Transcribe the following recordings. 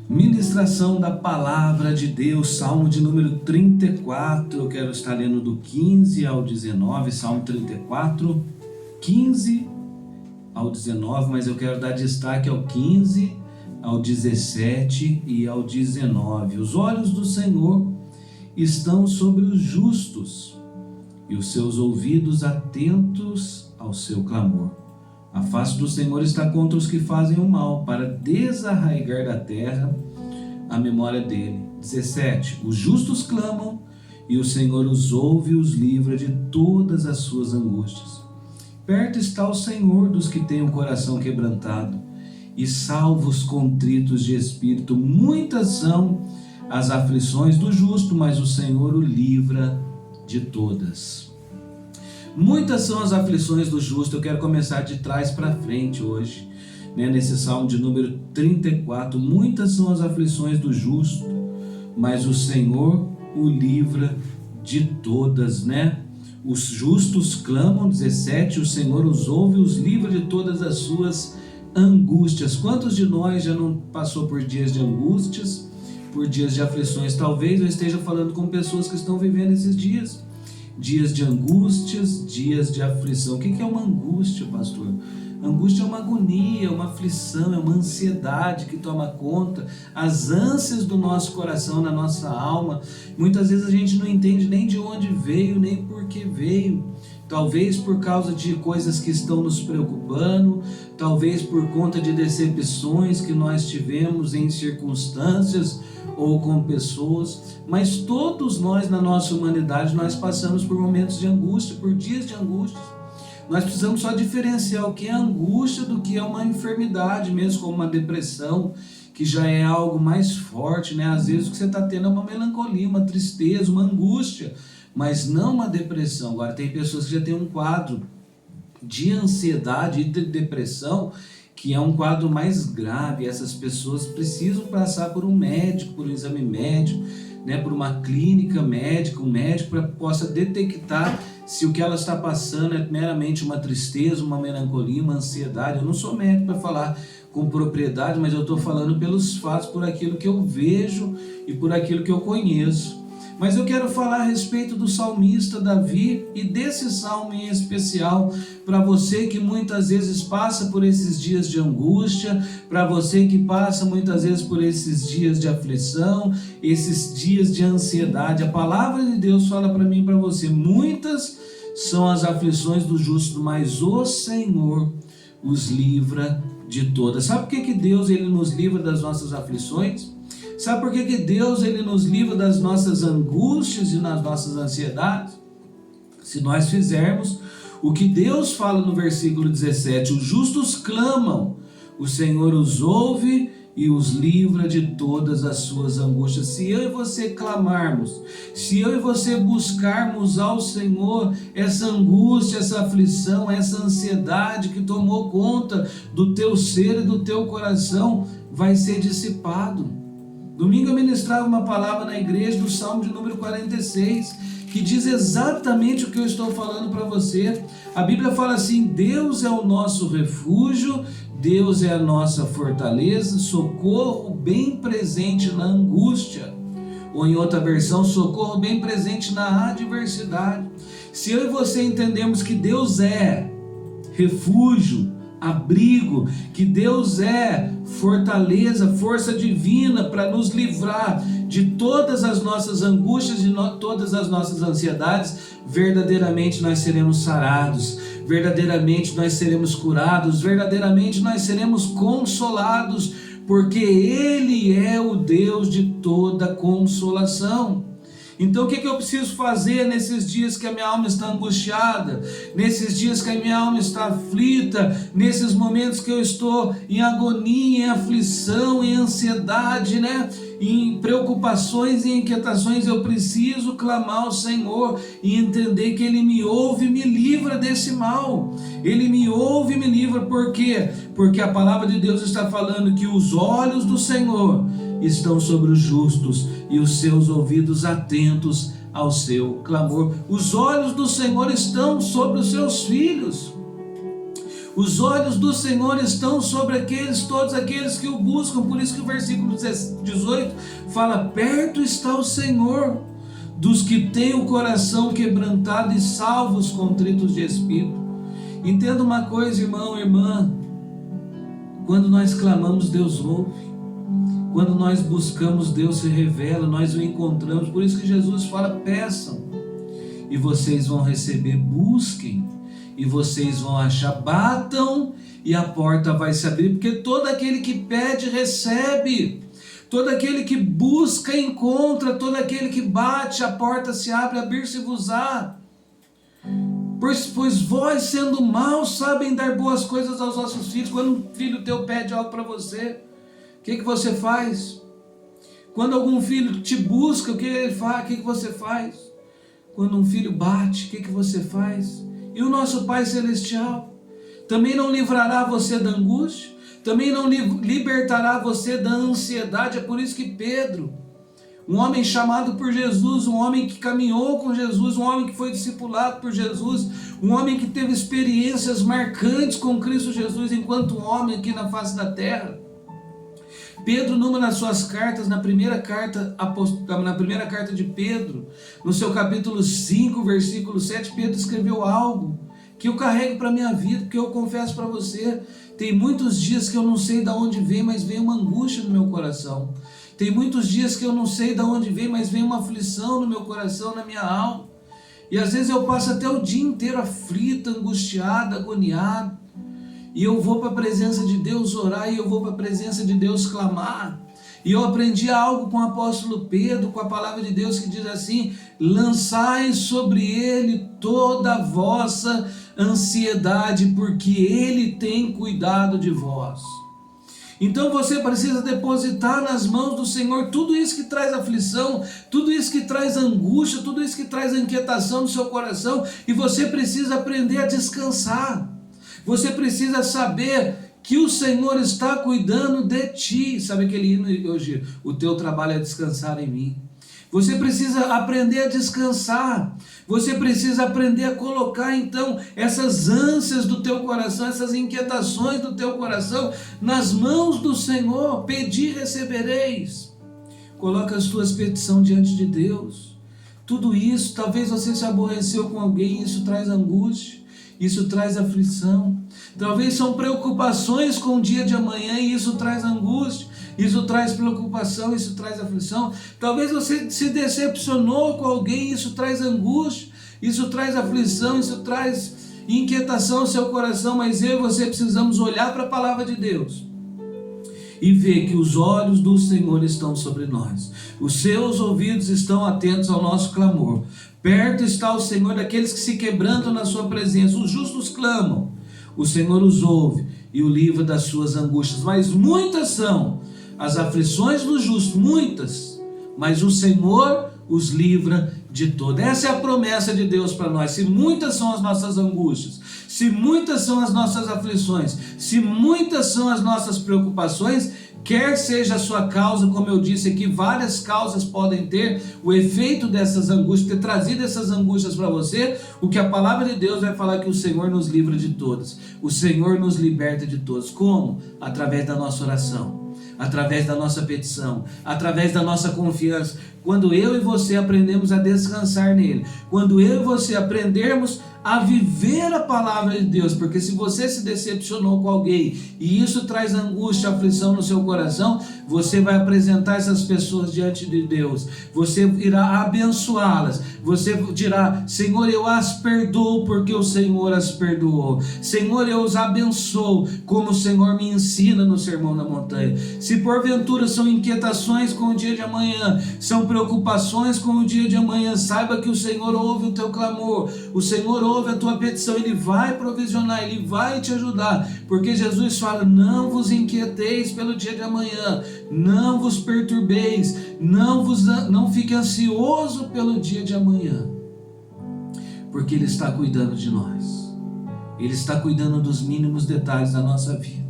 Ministração da Palavra de Deus, Salmo de número 34, eu quero estar lendo do 15 ao 19, Salmo 34, 15 ao 19, mas eu quero dar destaque ao 15, ao 17 e ao 19. Os olhos do Senhor estão sobre os justos, e os seus ouvidos atentos ao seu clamor. A face do Senhor está contra os que fazem o mal, para desarraigar da terra a memória dele. 17. Os justos clamam, e o Senhor os ouve e os livra de todas as suas angústias. Perto está o Senhor dos que têm o coração quebrantado, e salva os contritos de espírito. Muitas são as aflições do justo, mas o Senhor o livra de todas. Muitas são as aflições do justo. Eu quero começar de trás para frente hoje, nesse Salmo de número 34. Muitas são as aflições do justo, mas o Senhor o livra de todas, Os justos clamam, 17, o Senhor os ouve e os livra de todas as suas angústias. Quantos de nós já não passou por dias de angústias, por dias de aflições? Talvez eu esteja falando com pessoas que estão vivendo esses dias de angústias, dias de aflição. O que é uma angústia, pastor? Angústia é uma agonia, uma aflição, é uma ansiedade que toma conta, as ânsias do nosso coração, na nossa alma. Muitas vezes a gente não entende nem de onde veio, nem por que veio. Talvez por causa de coisas que estão nos preocupando, talvez por conta de decepções que nós tivemos em circunstâncias ou com pessoas, mas todos nós na nossa humanidade, nós passamos por momentos de angústia, por dias de angústia. Nós precisamos só diferenciar o que é angústia do que é uma enfermidade, mesmo como uma depressão, que já é algo mais forte, Às vezes o que você está tendo é uma melancolia, uma tristeza, uma angústia, mas não uma depressão. Agora tem pessoas que já têm um quadro de ansiedade e de depressão, que é um quadro mais grave. Essas pessoas precisam passar por um médico, por um exame médico, por uma clínica médica, um médico para possa detectar se o que ela está passando é meramente uma tristeza, uma melancolia, uma ansiedade. Eu não sou médico para falar com propriedade, mas eu estou falando pelos fatos, por aquilo que eu vejo e por aquilo que eu conheço. Mas eu quero falar a respeito do salmista Davi e desse salmo em especial para você que muitas vezes passa por esses dias de angústia, para você que passa muitas vezes por esses dias de aflição, esses dias de ansiedade. A palavra de Deus fala para mim e para você: muitas são as aflições do justo, mas o Senhor os livra de todas. Sabe por que Deus ele nos livra das nossas aflições? Sabe por que Deus ele nos livra das nossas angústias e das nossas ansiedades? Se nós fizermos o que Deus fala no versículo 17, os justos clamam, o Senhor os ouve e os livra de todas as suas angústias. Se eu e você clamarmos, se eu e você buscarmos ao Senhor, essa angústia, essa aflição, essa ansiedade que tomou conta do teu ser e do teu coração, vai ser dissipado. Domingo eu ministrava uma palavra na igreja do Salmo de número 46, que diz exatamente o que eu estou falando para você. A Bíblia fala assim: Deus é o nosso refúgio, Deus é a nossa fortaleza, socorro bem presente na angústia. Ou em outra versão, socorro bem presente na adversidade. Se eu e você entendemos que Deus é refúgio, abrigo, que Deus é fortaleza, força divina para nos livrar de todas as nossas angústias e todas as nossas ansiedades, verdadeiramente nós seremos sarados, verdadeiramente nós seremos curados, verdadeiramente nós seremos consolados, porque Ele é o Deus de toda consolação. Então o que eu preciso fazer nesses dias que a minha alma está angustiada, nesses dias que a minha alma está aflita, nesses momentos que eu estou em agonia, em aflição, em ansiedade, em preocupações e inquietações? Eu preciso clamar ao Senhor e entender que Ele me ouve e me livra desse mal. Ele me ouve e me livra. Por quê? Porque a palavra de Deus está falando que os olhos do Senhor estão sobre os justos e os seus ouvidos atentos ao seu clamor. Os olhos do Senhor estão sobre os seus filhos. Os olhos do Senhor estão sobre todos aqueles que o buscam. Por isso que o versículo 18 fala: perto está o Senhor dos que têm o coração quebrantado e salvos contritos de espírito. Entenda uma coisa, irmão, irmã: quando nós clamamos, Deus ouve. Quando nós buscamos, Deus se revela, nós o encontramos. Por isso que Jesus fala: peçam e vocês vão receber, busquem e vocês vão achar, batam e a porta vai se abrir, porque todo aquele que pede recebe, todo aquele que busca encontra, todo aquele que bate a porta se abre, abrir-se-vos-á. Pois vós, sendo maus, sabem dar boas coisas aos vossos filhos. Quando um filho teu pede algo para você, o que você faz? Quando algum filho te busca, o que ele faz? O que você faz? Quando um filho bate, o que você faz? E o nosso Pai Celestial também não livrará você da angústia, também não libertará você da ansiedade. É por isso que Pedro, um homem chamado por Jesus, um homem que caminhou com Jesus, um homem que foi discipulado por Jesus, um homem que teve experiências marcantes com Cristo Jesus enquanto homem aqui na face da terra. Pedro, numa das suas cartas, na primeira carta de Pedro, no seu capítulo 5, versículo 7, Pedro escreveu algo que eu carrego para a minha vida, porque eu confesso para você, tem muitos dias que eu não sei de onde vem, mas vem uma angústia no meu coração. Tem muitos dias que eu não sei de onde vem, mas vem uma aflição no meu coração, na minha alma. E às vezes eu passo até o dia inteiro aflito, angustiado, agoniado. E eu vou para a presença de Deus orar, e eu vou para a presença de Deus clamar. E eu aprendi algo com o apóstolo Pedro, com a palavra de Deus, que diz assim: lançai sobre ele toda a vossa ansiedade, porque ele tem cuidado de vós. Então você precisa depositar nas mãos do Senhor tudo isso que traz aflição, tudo isso que traz angústia, tudo isso que traz inquietação no seu coração, e você precisa aprender a descansar. Você precisa saber que o Senhor está cuidando de ti. Sabe aquele hino hoje? O teu trabalho é descansar em mim. Você precisa aprender a descansar. Você precisa aprender a colocar então essas ânsias do teu coração, essas inquietações do teu coração nas mãos do Senhor. Pedi e recebereis. Coloca as tuas petições diante de Deus. Tudo isso, talvez você se aborreceu com alguém, isso traz angústia. Isso traz aflição. Talvez são preocupações com o dia de amanhã, e isso traz angústia, isso traz preocupação, isso traz aflição. Talvez você se decepcionou com alguém, isso traz angústia, isso traz aflição, isso traz inquietação ao seu coração. Mas eu e você precisamos olhar para a palavra de Deus e ver que os olhos do Senhor estão sobre nós, os seus ouvidos estão atentos ao nosso clamor. Perto está o Senhor daqueles que se quebrantam na sua presença. Os justos clamam, o Senhor os ouve e o livra das suas angústias. Mas muitas são as aflições dos justos, muitas, mas o Senhor os livra de todas. Essa é a promessa de Deus para nós. Se muitas são as nossas angústias, se muitas são as nossas aflições, se muitas são as nossas preocupações, quer seja a sua causa, como eu disse aqui, várias causas podem ter o efeito dessas angústias, ter trazido essas angústias para você. O que a palavra de Deus vai falar é que o Senhor nos livra de todas, o Senhor nos liberta de todas. Como? Através da nossa oração, através da nossa petição, através da nossa confiança. Quando eu e você aprendemos a descansar nele, quando eu e você aprendermos a viver a palavra de Deus, porque se você se decepcionou com alguém e isso traz angústia, aflição no seu coração, você vai apresentar essas pessoas diante de Deus, você irá abençoá-las, você dirá: Senhor, eu as perdoo porque o Senhor as perdoou. Senhor, eu os abençoo como o Senhor me ensina no Sermão da Montanha. Se porventura são inquietações com o dia de amanhã, são preocupações com o dia de amanhã, saiba que o Senhor ouve o teu clamor, o Senhor ouve a tua petição, Ele vai provisionar, Ele vai te ajudar, porque Jesus fala: não vos inquieteis pelo dia de amanhã, não vos perturbeis, não fique ansioso pelo dia de amanhã, porque Ele está cuidando de nós, Ele está cuidando dos mínimos detalhes da nossa vida.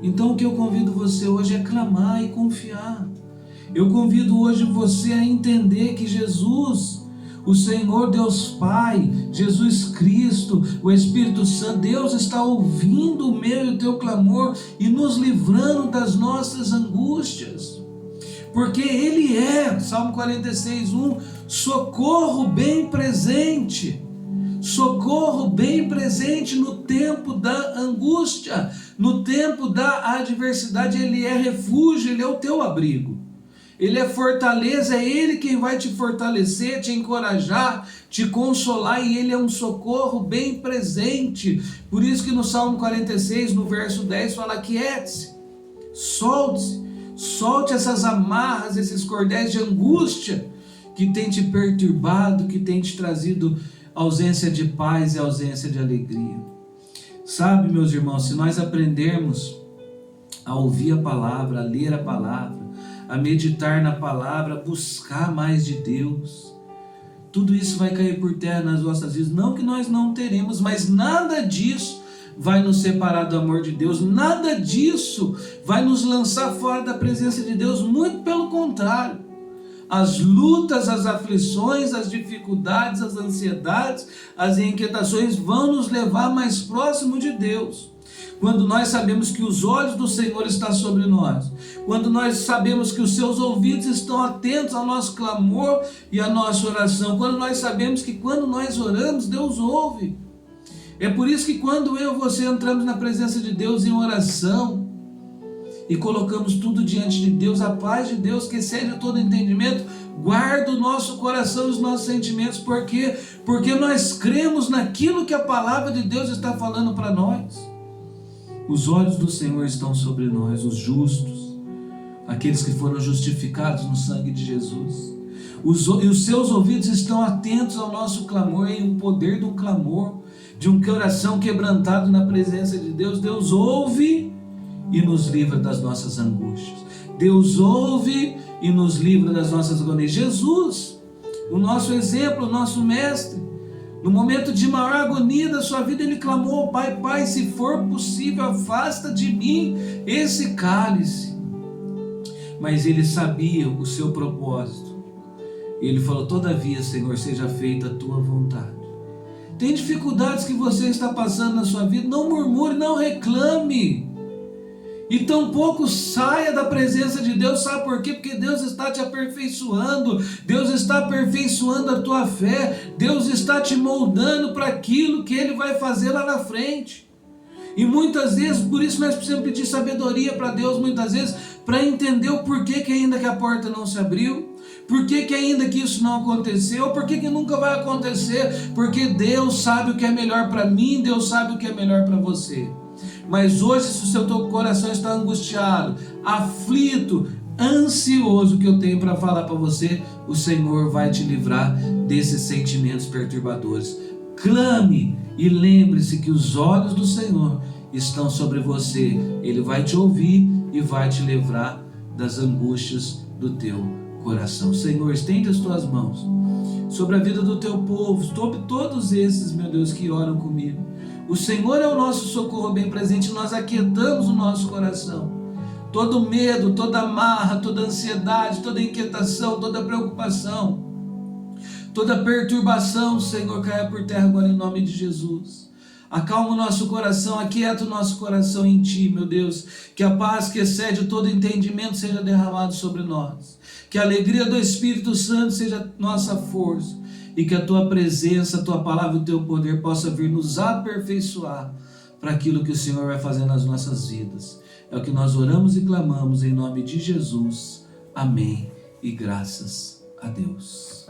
Então o que eu convido você hoje é clamar e confiar. Eu convido hoje você a entender que Jesus, O Senhor Deus Pai, Jesus Cristo, o Espírito Santo, Deus está ouvindo o meu e o teu clamor e nos livrando das nossas angústias. Porque Ele é, Salmo 46:1, socorro bem presente. Socorro bem presente no tempo da angústia, no tempo da adversidade. Ele é refúgio, Ele é o teu abrigo. Ele é fortaleza, é Ele quem vai te fortalecer, te encorajar, te consolar, e Ele é um socorro bem presente. Por isso que no Salmo 46, no verso 10, fala: aquiete-se, solte-se, solte essas amarras, esses cordéis de angústia que tem te perturbado, que tem te trazido ausência de paz e ausência de alegria. Sabe, meus irmãos, se nós aprendermos a ouvir a palavra, a ler a palavra, a meditar na palavra, a buscar mais de Deus, tudo isso vai cair por terra nas nossas vidas. Não que nós não teremos, mas nada disso vai nos separar do amor de Deus, nada disso vai nos lançar fora da presença de Deus, muito pelo contrário. As lutas, as aflições, as dificuldades, as ansiedades, as inquietações vão nos levar mais próximo de Deus. Quando nós sabemos que os olhos do Senhor estão sobre nós, quando nós sabemos que os seus ouvidos estão atentos ao nosso clamor e à nossa oração, quando nós sabemos que quando nós oramos, Deus ouve. É por isso que quando eu e você entramos na presença de Deus em oração e colocamos tudo diante de Deus, a paz de Deus que excede todo entendimento guarda o nosso coração e os nossos sentimentos. Por quê? Porque nós cremos naquilo que a palavra de Deus está falando para nós. Os olhos do Senhor estão sobre nós, os justos, aqueles que foram justificados no sangue de Jesus. E os seus ouvidos estão atentos ao nosso clamor, e o poder do clamor, de um coração quebrantado na presença de Deus. Deus ouve e nos livra das nossas angústias. Deus ouve e nos livra das nossas agonias. Jesus, o nosso exemplo, o nosso mestre, no momento de maior agonia da sua vida, ele clamou ao Pai: Pai, se for possível, afasta de mim esse cálice. Mas ele sabia o seu propósito. Ele falou: todavia, Senhor, seja feita a tua vontade. Tem dificuldades que você está passando na sua vida, não murmure, não reclame. E tampouco saia da presença de Deus. Sabe por quê? Porque Deus está te aperfeiçoando, Deus está aperfeiçoando a tua fé, Deus está te moldando para aquilo que Ele vai fazer lá na frente. E muitas vezes, por isso nós precisamos pedir sabedoria para Deus, muitas vezes, para entender o porquê que ainda que a porta não se abriu, por que ainda que isso não aconteceu, por que nunca vai acontecer, porque Deus sabe o que é melhor para mim, Deus sabe o que é melhor para você. Mas hoje, se o seu coração está angustiado, aflito, ansioso, o que eu tenho para falar para você, o Senhor vai te livrar desses sentimentos perturbadores. Clame e lembre-se que os olhos do Senhor estão sobre você. Ele vai te ouvir e vai te livrar das angústias do teu coração. Senhor, estende as tuas mãos sobre a vida do teu povo, sobre todos esses, meu Deus, que oram comigo. O Senhor é o nosso socorro bem presente, nós aquietamos o nosso coração. Todo medo, toda amarra, toda ansiedade, toda inquietação, toda preocupação, toda perturbação, Senhor, caia por terra agora em nome de Jesus. Acalma o nosso coração, aquieta o nosso coração em Ti, meu Deus. Que a paz que excede todo entendimento seja derramado sobre nós. Que a alegria do Espírito Santo seja nossa força. E que a Tua presença, a Tua palavra e o Teu poder possa vir nos aperfeiçoar para aquilo que o Senhor vai fazer nas nossas vidas. É o que nós oramos e clamamos em nome de Jesus. Amém. E graças a Deus.